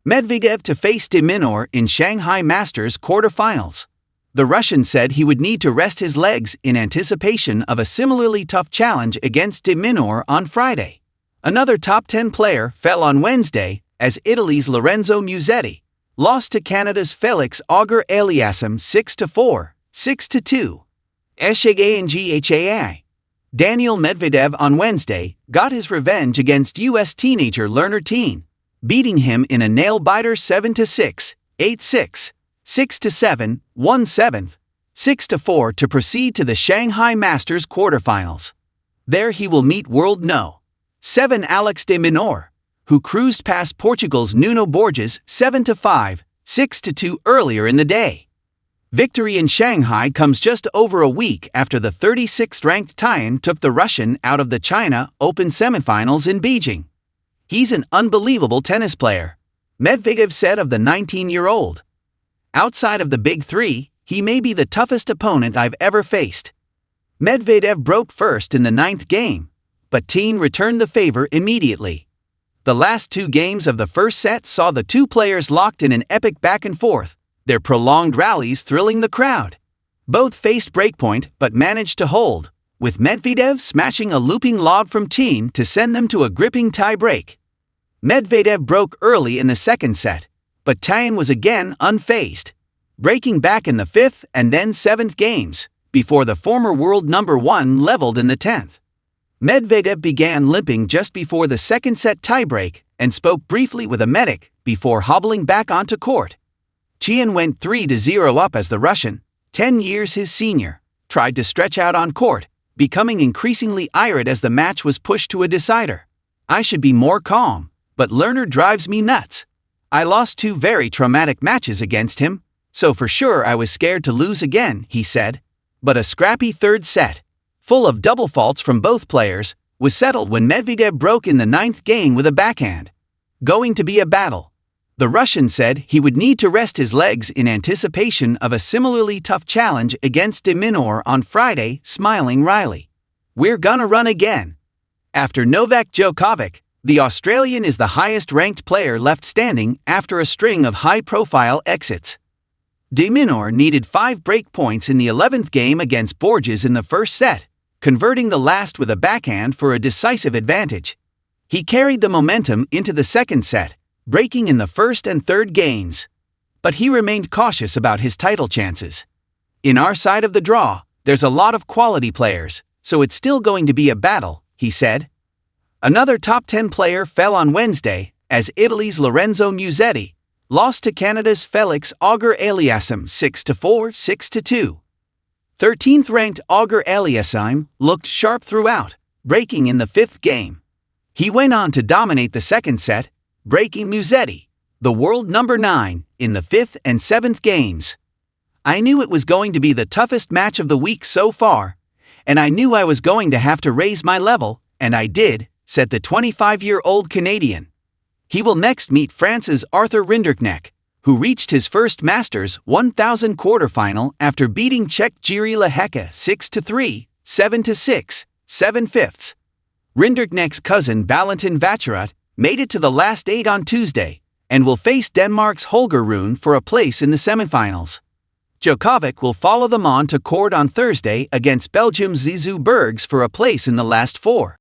Medvedev to face de Minaur in Shanghai Masters quarterfinals. The Russian said he would need to rest his legs in anticipation of a similarly tough challenge against de Minaur on Friday. Another top 10 player fell on Wednesday as Italy's Lorenzo Musetti lost to Canada's Felix Auger-Aliassime 6-4, 6-2. Shanghai. Daniil Medvedev on Wednesday got his revenge against U.S. teenager Learner Tien, beating him in a nail-biter 7-6, 8-6, 6-7, 1-7, 6-4 to proceed to the Shanghai Masters quarterfinals. There he will meet world No. 7 Alex de Minaur, who cruised past Portugal's Nuno Borges 7-5, 6-2 earlier in the day. Victory in Shanghai comes just over a week after the 36th-ranked Tien took the Russian out of the China Open semifinals in Beijing. "He's an unbelievable tennis player," Medvedev said of the 19-year-old. "Outside of the big three, he may be the toughest opponent I've ever faced." Medvedev broke first in the 9th game, but Tien returned the favor immediately. The last 2 games of the first set saw the two players locked in an epic back-and-forth, their prolonged rallies thrilling the crowd. Both faced breakpoint but managed to hold, with Medvedev smashing a looping lob from Tien to send them to a gripping tie-break. Medvedev broke early in the second set, but Tien was again unfazed, breaking back in the 5th and then 7th games, before the former world number 1 leveled in the 10th. Medvedev began limping just before the second set tiebreak and spoke briefly with a medic before hobbling back onto court. Tien went 3-0 up as the Russian, 10 years his senior, tried to stretch out on court, becoming increasingly irate as the match was pushed to a decider. "I should be more calm, but Learner drives me nuts. I lost 2 very traumatic matches against him, so for sure I was scared to lose again," he said. But a scrappy third set, full of double faults from both players, was settled when Medvedev broke in the 9th game with a backhand. Going to be a battle. The Russian said he would need to rest his legs in anticipation of a similarly tough challenge against de Minaur on Friday, smiling wryly. "We're gonna run again." After Novak Djokovic, the Australian is the highest-ranked player left standing after a string of high-profile exits. De Minaur needed 5 break points in the 11th game against Borges in the first set, converting the last with a backhand for a decisive advantage. He carried the momentum into the second set, breaking in the first and third games. But he remained cautious about his title chances. "In our side of the draw, there's a lot of quality players, so it's still going to be a battle," he said. Another top 10 player fell on Wednesday as Italy's Lorenzo Musetti lost to Canada's Felix Auger-Aliassime 6-4, 6-2. 13th-ranked Auger-Aliassime looked sharp throughout, breaking in the 5th game. He went on to dominate the second set, breaking Musetti, the world number 9, in the 5th and 7th games. "I knew it was going to be the toughest match of the week so far, and I knew I was going to have to raise my level, and I did," said the 25-year-old Canadian. He will next meet France's Arthur Rinderknecht, who reached his first Masters 1000 quarterfinal after beating Czech Jiří Lehecka 6-3, 7-6, 7/5. Rinderknecht's cousin Valentin Vacherot made it to the last 8 on Tuesday and will face Denmark's Holger Rune for a place in the semifinals. Djokovic will follow them on to court on Thursday against Belgium's Zizou Bergs for a place in the last 4.